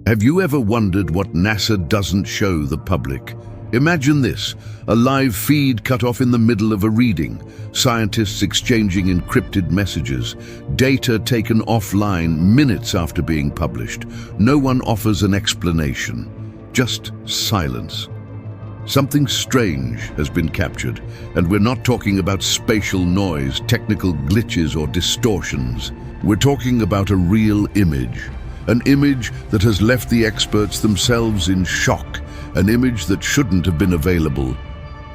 Have you ever wondered what NASA doesn't show the public? Imagine this, a live feed cut off in the middle of a reading, scientists exchanging encrypted messages, data taken offline minutes after being published. No one offers an explanation, just silence. Something strange has been captured, and we're not talking about spatial noise, technical glitches or distortions. We're talking about a real image. An image that has left the experts themselves in shock, an image that shouldn't have been available,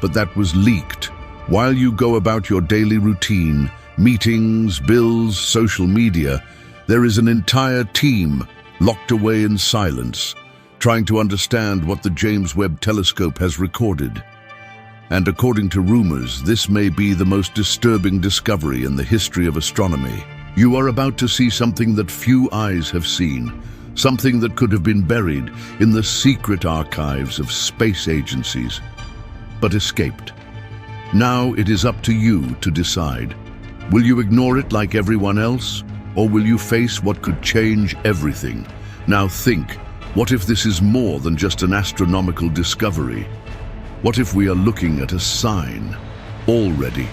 but that was leaked. While you go about your daily routine, meetings, bills, social media, there is an entire team locked away in silence, trying to understand what the James Webb Telescope has recorded. And according to rumors, this may be the most disturbing discovery in the history of astronomy. You are about to see something that few eyes have seen, something that could have been buried in the secret archives of space agencies, but escaped. Now it is up to you to decide. Will you ignore it like everyone else, or will you face what could change everything? Now think, what if this is more than just an astronomical discovery? What if we are looking at a sign already?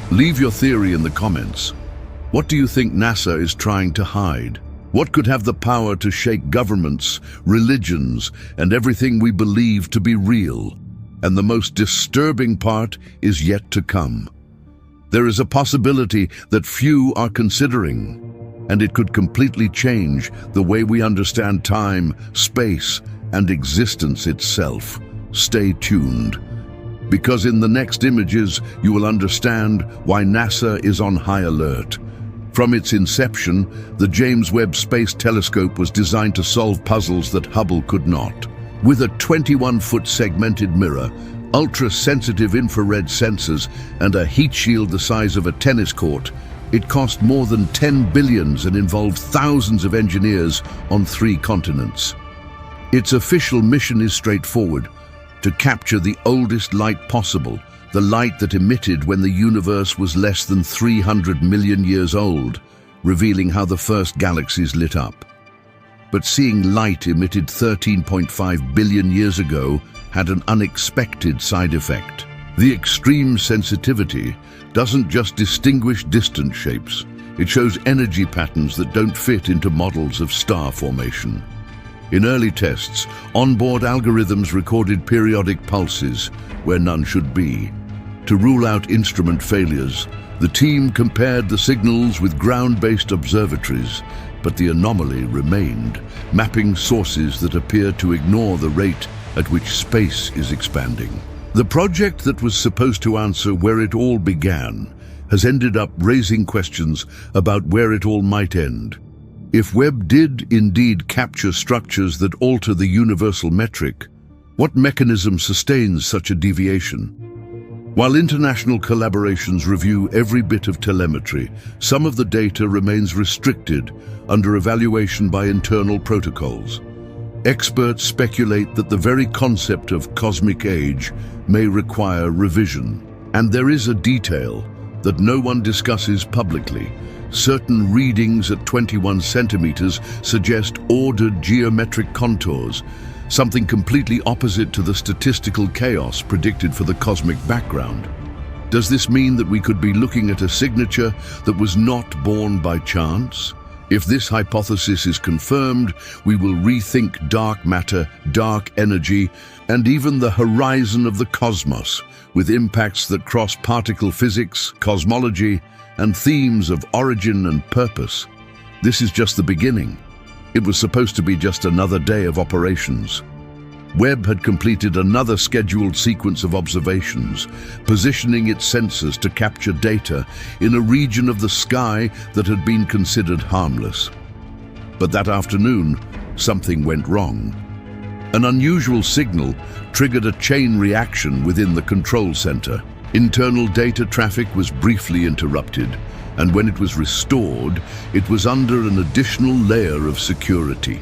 Leave your theory in the comments. What do you think NASA is trying to hide? What could have the power to shake governments, religions, and everything we believe to be real? And the most disturbing part is yet to come. There is a possibility that few are considering, and it could completely change the way we understand time, space, and existence itself. Stay tuned, because in the next images you will understand why NASA is on high alert. From its inception, the James Webb Space Telescope was designed to solve puzzles that Hubble could not. With a 21-foot segmented mirror, ultra-sensitive infrared sensors, and a heat shield the size of a tennis court, it cost more than 10 billion and involved thousands of engineers on 3 continents. Its official mission is straightforward: to capture the oldest light possible, the light that emitted when the universe was less than 300 million years old, revealing how the first galaxies lit up. But seeing light emitted 13.5 billion years ago had an unexpected side effect. The extreme sensitivity doesn't just distinguish distant shapes, it shows energy patterns that don't fit into models of star formation. In early tests, onboard algorithms recorded periodic pulses where none should be. To rule out instrument failures, the team compared the signals with ground-based observatories, but the anomaly remained, mapping sources that appear to ignore the rate at which space is expanding. The project that was supposed to answer where it all began has ended up raising questions about where it all might end. If Webb did indeed capture structures that alter the universal metric, what mechanism sustains such a deviation? While international collaborations review every bit of telemetry, some of the data remains restricted under evaluation by internal protocols. Experts speculate that the very concept of cosmic age may require revision. And there is a detail that no one discusses publicly. Certain readings at 21 centimeters suggest ordered geometric contours, something completely opposite to the statistical chaos predicted for the cosmic background. Does this mean that we could be looking at a signature that was not born by chance? If this hypothesis is confirmed, we will rethink dark matter, dark energy, and even the horizon of the cosmos, with impacts that cross particle physics, cosmology, and themes of origin and purpose. This is just the beginning. It was supposed to be just another day of operations. Webb had completed another scheduled sequence of observations, positioning its sensors to capture data in a region of the sky that had been considered harmless. But that afternoon, something went wrong. An unusual signal triggered a chain reaction within the control center. Internal data traffic was briefly interrupted, and when it was restored, it was under an additional layer of security.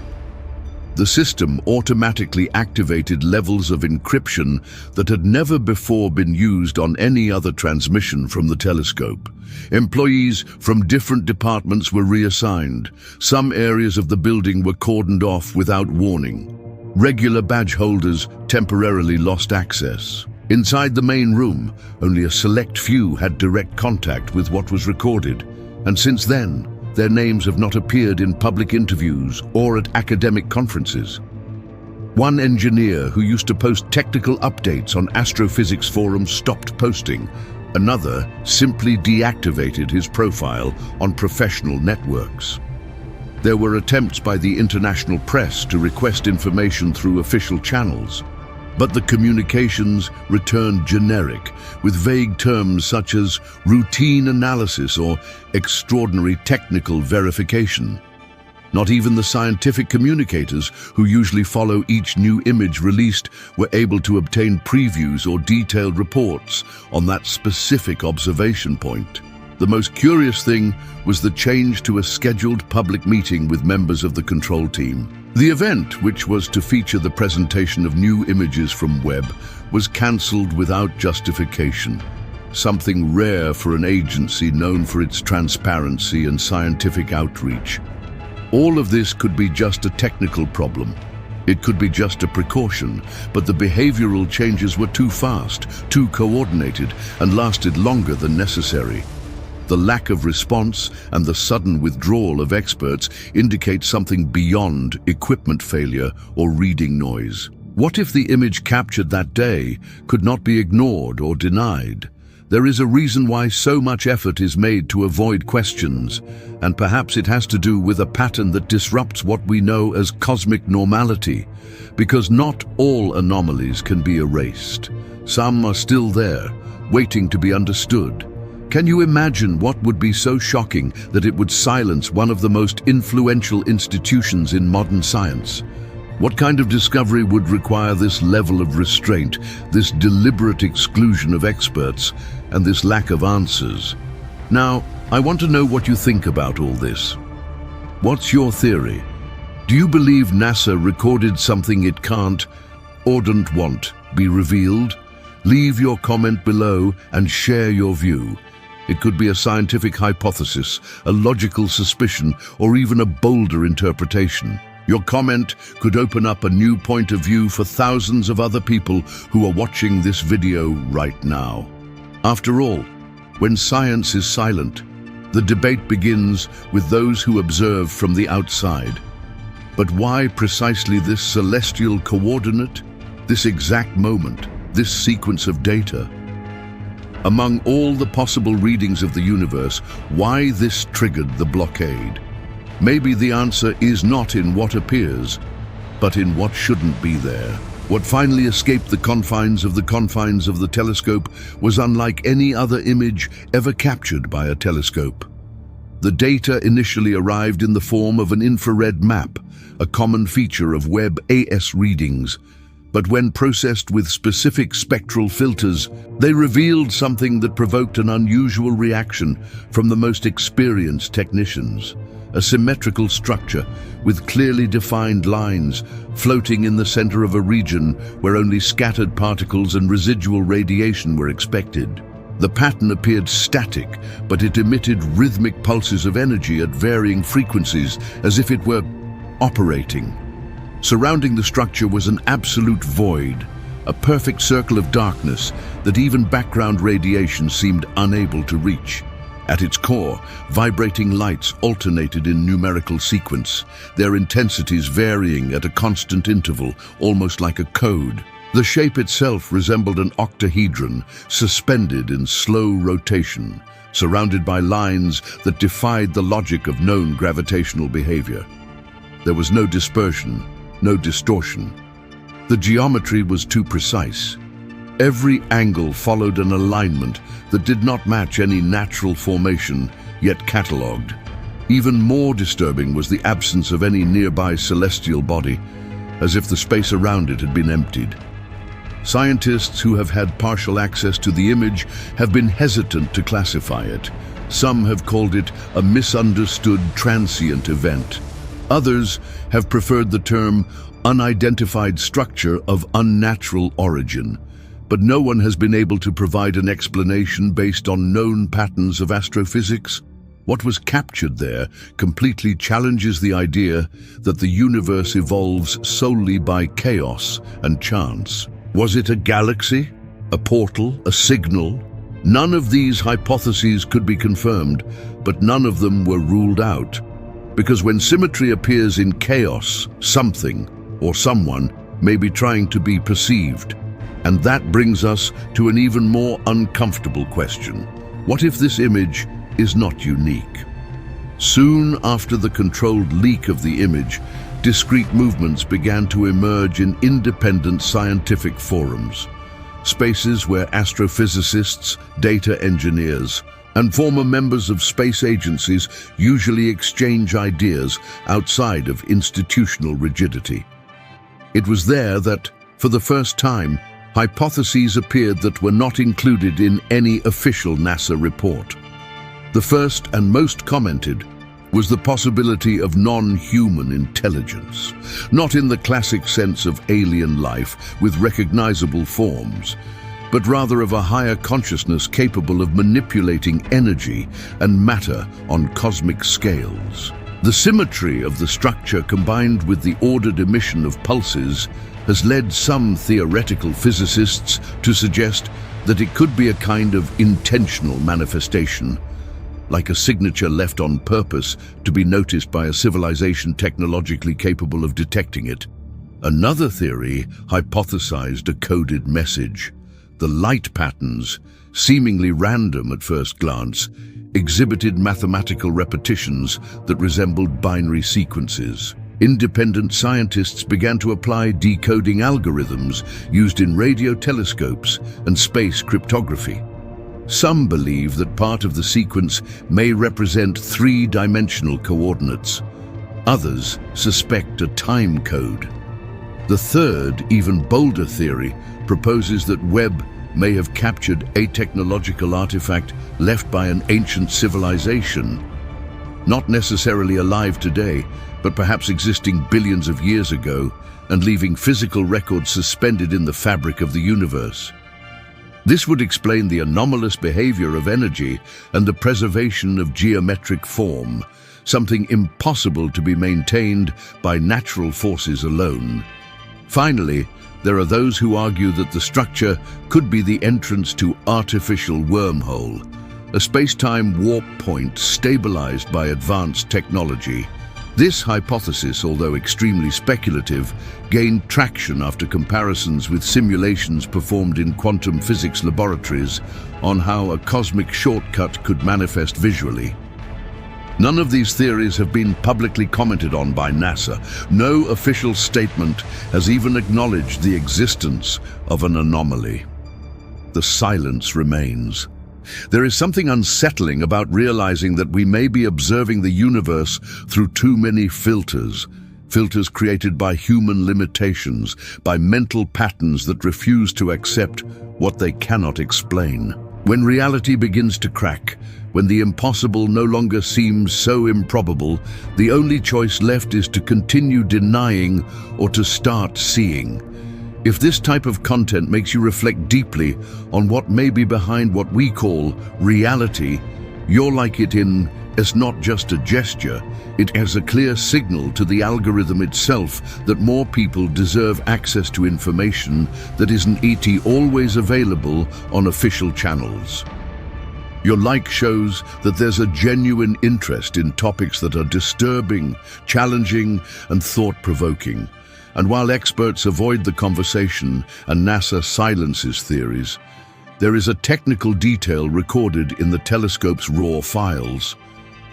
The system automatically activated levels of encryption that had never before been used on any other transmission from the telescope. Employees from different departments were reassigned. Some areas of the building were cordoned off without warning. Regular badge holders temporarily lost access. Inside the main room, only a select few had direct contact with what was recorded, and since then, their names have not appeared in public interviews or at academic conferences. One engineer who used to post technical updates on astrophysics forums stopped posting. Another simply deactivated his profile on professional networks. There were attempts by the international press to request information through official channels, but the communications returned generic, with vague terms such as routine analysis or extraordinary technical verification. Not even the scientific communicators, who usually follow each new image released, were able to obtain previews or detailed reports on that specific observation point. The most curious thing was the change to a scheduled public meeting with members of the control team. The event, which was to feature the presentation of new images from Webb, was cancelled without justification, something rare for an agency known for its transparency and scientific outreach. All of this could be just a technical problem. It could be just a precaution, but the behavioral changes were too fast, too coordinated, and lasted longer than necessary. The lack of response and the sudden withdrawal of experts indicate something beyond equipment failure or reading noise. What if the image captured that day could not be ignored or denied? There is a reason why so much effort is made to avoid questions, and perhaps it has to do with a pattern that disrupts what we know as cosmic normality, because not all anomalies can be erased. Some are still there, waiting to be understood. Can you imagine what would be so shocking that it would silence one of the most influential institutions in modern science? What kind of discovery would require this level of restraint, this deliberate exclusion of experts, and this lack of answers? Now, I want to know what you think about all this. What's your theory? Do you believe NASA recorded something it can't or don't want be revealed? Leave your comment below and share your view. It could be a scientific hypothesis, a logical suspicion, or even a bolder interpretation. Your comment could open up a new point of view for thousands of other people who are watching this video right now. After all, when science is silent, the debate begins with those who observe from the outside. But why precisely this celestial coordinate, this exact moment, this sequence of data? Among all the possible readings of the universe, why this triggered the blockade? Maybe the answer is not in what appears, but in what shouldn't be there. What finally escaped the confines of the telescope was unlike any other image ever captured by a telescope. The data initially arrived in the form of an infrared map, a common feature of Webb AS readings. But when processed with specific spectral filters, they revealed something that provoked an unusual reaction from the most experienced technicians. A symmetrical structure with clearly defined lines floating in the center of a region where only scattered particles and residual radiation were expected. The pattern appeared static, but it emitted rhythmic pulses of energy at varying frequencies, as if it were operating. Surrounding the structure was an absolute void, a perfect circle of darkness that even background radiation seemed unable to reach. At its core, vibrating lights alternated in numerical sequence, their intensities varying at a constant interval, almost like a code. The shape itself resembled an octahedron, suspended in slow rotation, surrounded by lines that defied the logic of known gravitational behavior. There was no dispersion, no distortion. The geometry was too precise. Every angle followed an alignment that did not match any natural formation, yet catalogued. Even more disturbing was the absence of any nearby celestial body, as if the space around it had been emptied. Scientists who have had partial access to the image have been hesitant to classify it. Some have called it a misunderstood transient event. Others have preferred the term unidentified structure of unnatural origin, but no one has been able to provide an explanation based on known patterns of astrophysics. What was captured there completely challenges the idea that the universe evolves solely by chaos and chance. Was it a galaxy, a portal, a signal? None of these hypotheses could be confirmed, but none of them were ruled out. Because when symmetry appears in chaos, something or someone may be trying to be perceived. And that brings us to an even more uncomfortable question. What if this image is not unique? Soon after the controlled leak of the image, discrete movements began to emerge in independent scientific forums, spaces where astrophysicists, data engineers, and former members of space agencies usually exchange ideas outside of institutional rigidity. It was there that, for the first time, hypotheses appeared that were not included in any official NASA report. The first and most commented was the possibility of non-human intelligence, not in the classic sense of alien life with recognizable forms, but rather of a higher consciousness capable of manipulating energy and matter on cosmic scales. The symmetry of the structure combined with the ordered emission of pulses has led some theoretical physicists to suggest that it could be a kind of intentional manifestation, like a signature left on purpose to be noticed by a civilization technologically capable of detecting it. Another theory hypothesized a coded message. The light patterns, seemingly random at first glance, exhibited mathematical repetitions that resembled binary sequences. Independent scientists began to apply decoding algorithms used in radio telescopes and space cryptography. Some believe that part of the sequence may represent three-dimensional coordinates. Others suspect a time code. The third, even bolder theory proposes that Webb may have captured a technological artifact left by an ancient civilization, not necessarily alive today, but perhaps existing billions of years ago and leaving physical records suspended in the fabric of the universe. This would explain the anomalous behavior of energy and the preservation of geometric form, something impossible to be maintained by natural forces alone. Finally, there are those who argue that the structure could be the entrance to artificial wormhole, a space-time warp point stabilized by advanced technology. This hypothesis, although extremely speculative, gained traction after comparisons with simulations performed in quantum physics laboratories on how a cosmic shortcut could manifest visually. None of these theories have been publicly commented on by NASA. No official statement has even acknowledged the existence of an anomaly. The silence remains. There is something unsettling about realizing that we may be observing the universe through too many filters created by human limitations, by mental patterns that refuse to accept what they cannot explain. When reality begins to crack, when the impossible no longer seems so improbable, the only choice left is to continue denying or to start seeing. If this type of content makes you reflect deeply on what may be behind what we call reality, you're like it in as not just a gesture, it has a clear signal to the algorithm itself that more people deserve access to information that isn't always available on official channels. Your like shows that there's a genuine interest in topics that are disturbing, challenging, and thought-provoking. And while experts avoid the conversation and NASA silences theories, there is a technical detail recorded in the telescope's raw files.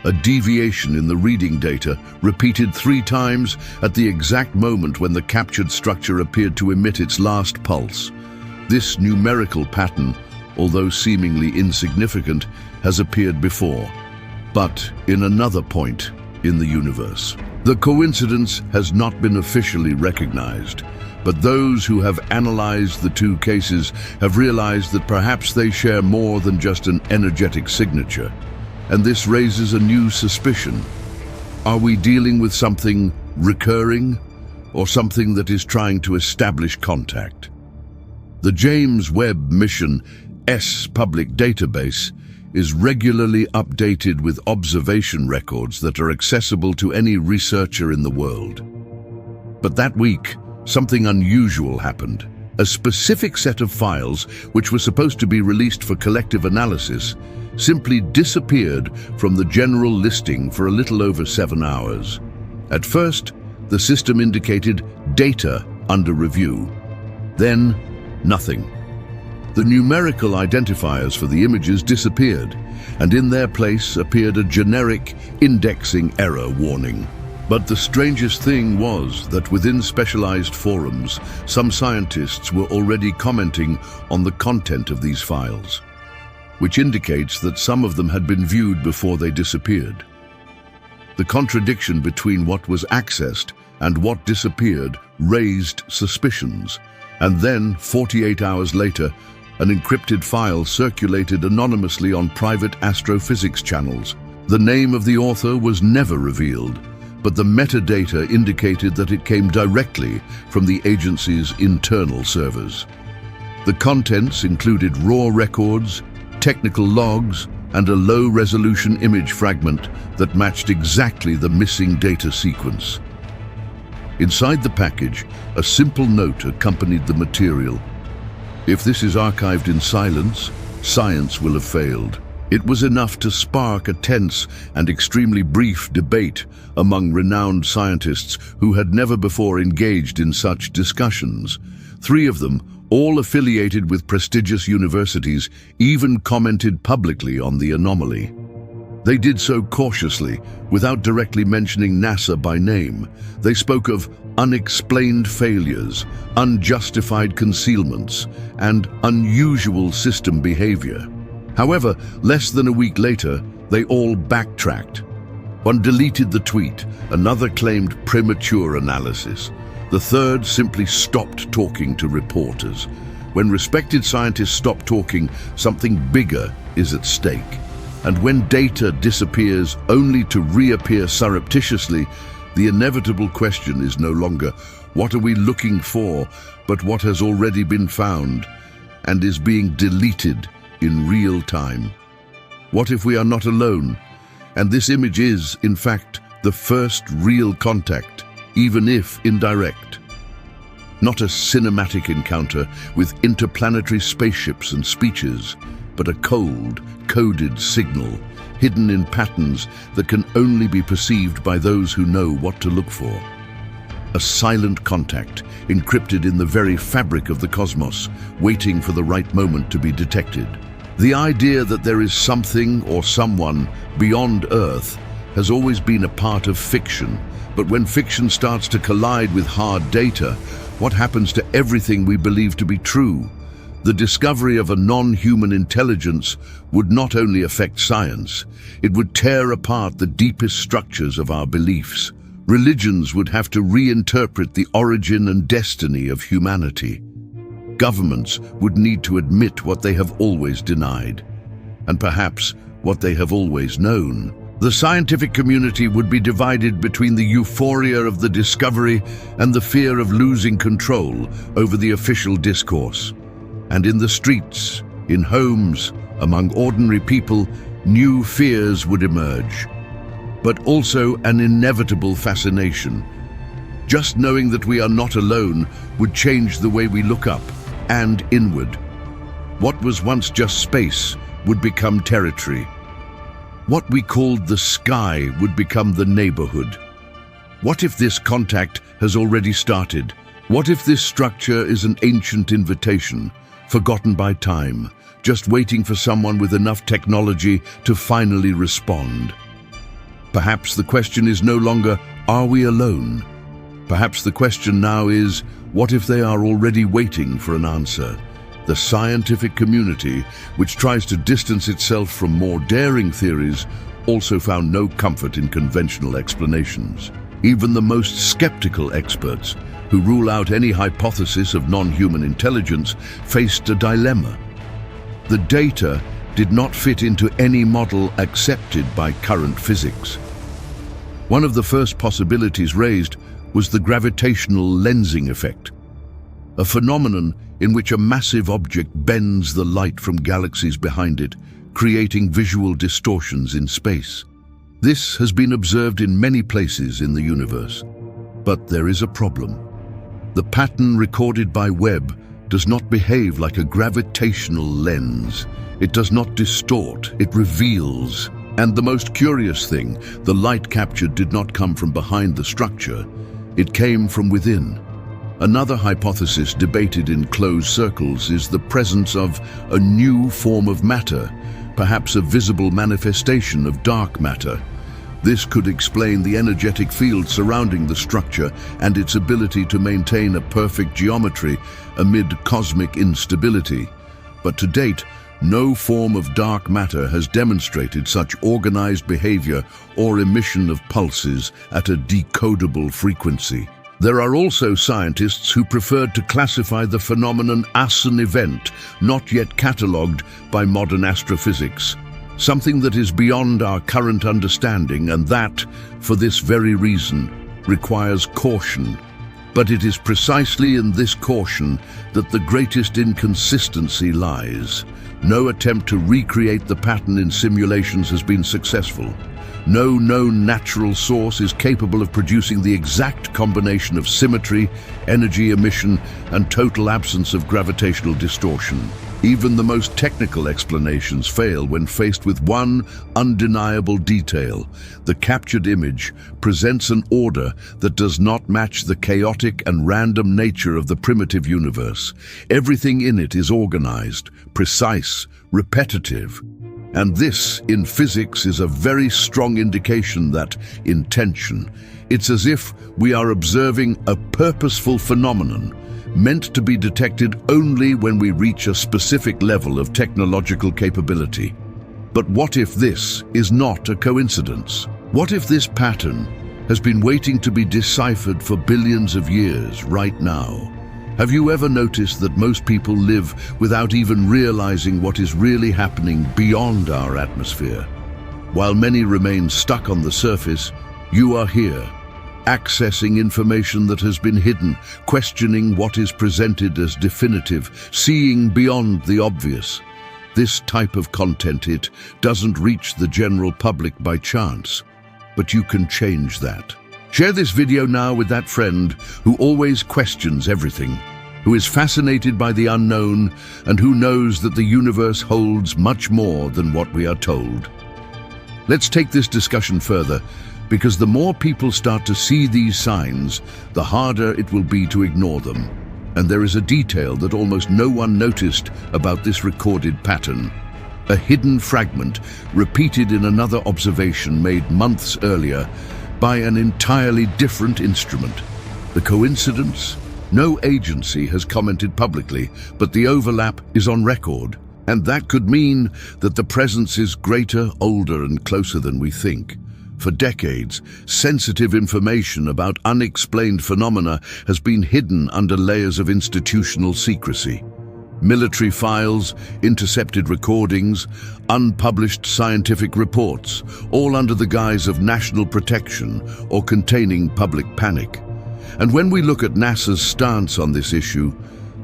A deviation in the reading data, repeated 3 times at the exact moment when the captured structure appeared to emit its last pulse. This numerical pattern, although seemingly insignificant, has appeared before, but in another point in the universe. The coincidence has not been officially recognized, but those who have analyzed the 2 cases have realized that perhaps they share more than just an energetic signature, and this raises a new suspicion. Are we dealing with something recurring or something that is trying to establish contact? The James Webb Mission S public database is regularly updated with observation records that are accessible to any researcher in the world. But that week, something unusual happened. A specific set of files, which were supposed to be released for collective analysis, simply disappeared from the general listing for a little over 7 hours. At first, the system indicated data under review. Then, nothing. The numerical identifiers for the images disappeared, and in their place appeared a generic indexing error warning. But the strangest thing was that within specialized forums, some scientists were already commenting on the content of these files, which indicates that some of them had been viewed before they disappeared. The contradiction between what was accessed and what disappeared raised suspicions, and then, 48 hours later, an encrypted file circulated anonymously on private astrophysics channels. The name of the author was never revealed, but the metadata indicated that it came directly from the agency's internal servers. The contents included raw records, technical logs, and a low-resolution image fragment that matched exactly the missing data sequence. Inside the package, a simple note accompanied the material. If this is archived in silence, science will have failed. It was enough to spark a tense and extremely brief debate among renowned scientists who had never before engaged in such discussions. 3 of them, all affiliated with prestigious universities, even commented publicly on the anomaly. They did so cautiously, without directly mentioning NASA by name. They spoke of unexplained failures, unjustified concealments, and unusual system behavior. However, less than a week later, they all backtracked. One deleted the tweet, another claimed premature analysis. The third simply stopped talking to reporters. When respected scientists stop talking, something bigger is at stake. And when data disappears only to reappear surreptitiously, the inevitable question is no longer, what are we looking for, but what has already been found and is being deleted in real time. What if we are not alone, and this image is, in fact, the first real contact, even if indirect? Not a cinematic encounter with interplanetary spaceships and speeches, but a cold, coded signal, hidden in patterns that can only be perceived by those who know what to look for. A silent contact, encrypted in the very fabric of the cosmos, waiting for the right moment to be detected. The idea that there is something or someone beyond Earth has always been a part of fiction, but when fiction starts to collide with hard data, what happens to everything we believe to be true? The discovery of a non-human intelligence would not only affect science, it would tear apart the deepest structures of our beliefs. Religions would have to reinterpret the origin and destiny of humanity. Governments would need to admit what they have always denied, and perhaps what they have always known. The scientific community would be divided between the euphoria of the discovery and the fear of losing control over the official discourse. And in the streets, in homes, among ordinary people, new fears would emerge, but also an inevitable fascination. Just knowing that we are not alone would change the way we look up and inward. What was once just space would become territory. What we called the sky would become the neighborhood. What if this contact has already started? What if this structure is an ancient invitation, forgotten by time, just waiting for someone with enough technology to finally respond? Perhaps the question is no longer, are we alone? Perhaps the question now is, what if they are already waiting for an answer? The scientific community, which tries to distance itself from more daring theories, also found no comfort in conventional explanations. Even the most skeptical experts, who rule out any hypothesis of non-human intelligence, faced a dilemma. The data did not fit into any model accepted by current physics. One of the first possibilities raised was the gravitational lensing effect, a phenomenon in which a massive object bends the light from galaxies behind it, creating visual distortions in space. This has been observed in many places in the universe. But there is a problem. The pattern recorded by Webb does not behave like a gravitational lens. It does not distort, it reveals. And the most curious thing, the light captured did not come from behind the structure. It came from within. Another hypothesis debated in closed circles is the presence of a new form of matter, perhaps a visible manifestation of dark matter. This could explain the energetic field surrounding the structure and its ability to maintain a perfect geometry amid cosmic instability. But to date, no form of dark matter has demonstrated such organized behavior or emission of pulses at a decodable frequency. There are also scientists who preferred to classify the phenomenon as an event not yet catalogued by modern astrophysics, something that is beyond our current understanding and that, for this very reason, requires caution. But it is precisely in this caution that the greatest inconsistency lies. No attempt to recreate the pattern in simulations has been successful. No known natural source is capable of producing the exact combination of symmetry, energy emission, and total absence of gravitational distortion. Even the most technical explanations fail when faced with one undeniable detail. The captured image presents an order that does not match the chaotic and random nature of the primitive universe. Everything in it is organized, precise, repetitive. And this, in physics, is a very strong indication that intention. It's as if we are observing a purposeful phenomenon, meant to be detected only when we reach a specific level of technological capability. But what if this is not a coincidence? What if this pattern has been waiting to be deciphered for billions of years right now? Have you ever noticed that most people live without even realizing what is really happening beyond our atmosphere? While many remain stuck on the surface, you are here, accessing information that has been hidden, questioning what is presented as definitive, seeing beyond the obvious. This type of content, it doesn't reach the general public by chance, but you can change that. Share this video now with that friend who always questions everything, who is fascinated by the unknown, and who knows that the universe holds much more than what we are told. Let's take this discussion further, because the more people start to see these signs, the harder it will be to ignore them. And there is a detail that almost no one noticed about this recorded pattern. A hidden fragment repeated in another observation made months earlier by an entirely different instrument. The coincidence? No agency has commented publicly, but the overlap is on record. And that could mean that the presence is greater, older, and closer than we think. For decades, sensitive information about unexplained phenomena has been hidden under layers of institutional secrecy. Military files, intercepted recordings, unpublished scientific reports, all under the guise of national protection or containing public panic. And when we look at NASA's stance on this issue,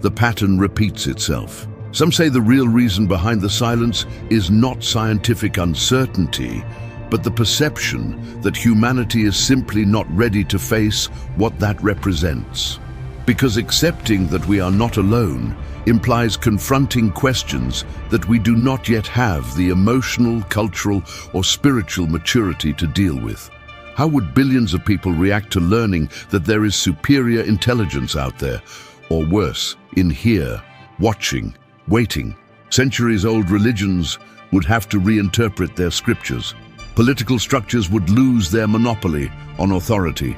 the pattern repeats itself. Some say the real reason behind the silence is not scientific uncertainty, but the perception that humanity is simply not ready to face what that represents. Because accepting that we are not alone implies confronting questions that we do not yet have the emotional, cultural, or spiritual maturity to deal with. How would billions of people react to learning that there is superior intelligence out there, or worse, in here, watching, waiting? Centuries-old religions would have to reinterpret their scriptures. Political structures would lose their monopoly on authority.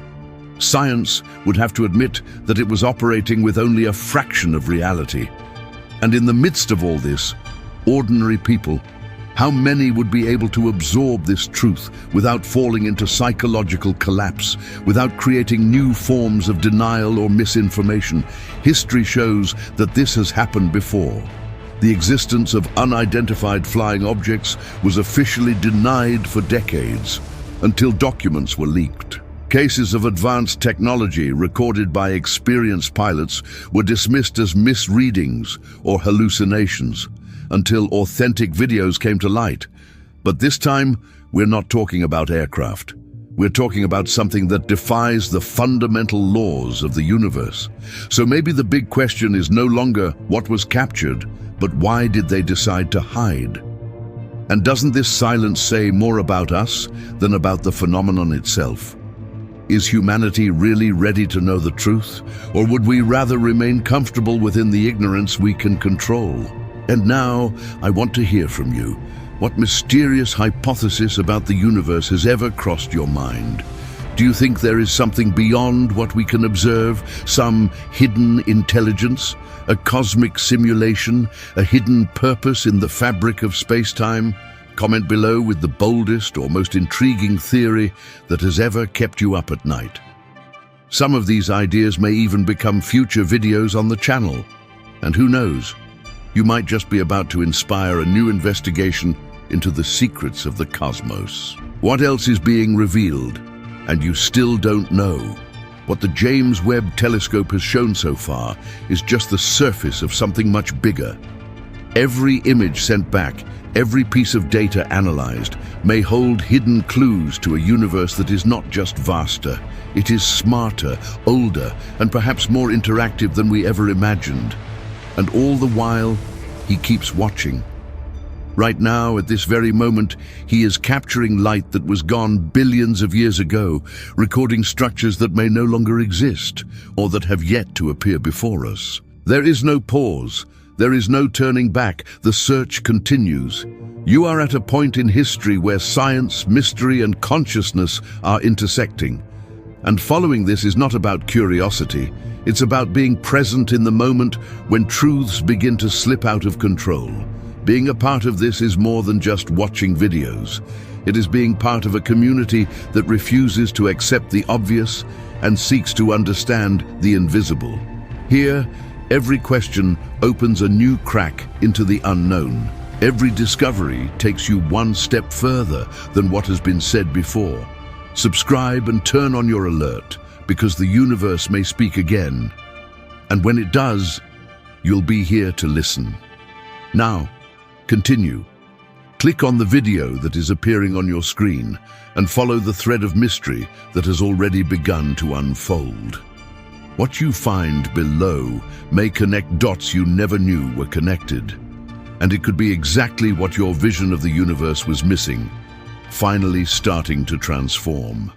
Science would have to admit that it was operating with only a fraction of reality. And in the midst of all this, ordinary people, how many would be able to absorb this truth without falling into psychological collapse, without creating new forms of denial or misinformation? History shows that this has happened before. The existence of unidentified flying objects was officially denied for decades. until documents were leaked. Cases of advanced technology recorded by experienced pilots were dismissed as misreadings or hallucinations until authentic videos came to light. But this time, we're not talking about aircraft. We're talking about something that defies the fundamental laws of the universe. So maybe the big question is no longer what was captured, but why did they decide to hide? And doesn't this silence say more about us than about the phenomenon itself? Is humanity really ready to know the truth, or would we rather remain comfortable within the ignorance we can control? And now, I want to hear from you. What mysterious hypothesis about the universe has ever crossed your mind? Do you think there is something beyond what we can observe, some hidden intelligence, a cosmic simulation, a hidden purpose in the fabric of space-time? Comment below with the boldest or most intriguing theory that has ever kept you up at night. Some of these ideas may even become future videos on the channel. And who knows, you might just be about to inspire a new investigation into the secrets of the cosmos. What else is being revealed, and you still don't know? What the James Webb Telescope has shown so far is just the surface of something much bigger. Every image sent back, every piece of data analyzed, may hold hidden clues to a universe that is not just vaster. It is smarter, older, and perhaps more interactive than we ever imagined. And all the while, he keeps watching. Right now, at this very moment, he is capturing light that was gone billions of years ago, recording structures that may no longer exist, or that have yet to appear before us. There is no pause. There is no turning back. The search continues. You are at a point in history where science, mystery, and consciousness are intersecting. And following this is not about curiosity. It's about being present in the moment when truths begin to slip out of control. Being a part of this is more than just watching videos. It is being part of a community that refuses to accept the obvious and seeks to understand the invisible. Here, every question opens a new crack into the unknown. Every discovery takes you one step further than what has been said before. Subscribe and turn on your alert, because the universe may speak again. And when it does, you'll be here to listen. Now, continue. Click on the video that is appearing on your screen and follow the thread of mystery that has already begun to unfold. What you find below may connect dots you never knew were connected. And it could be exactly what your vision of the universe was missing, finally starting to transform.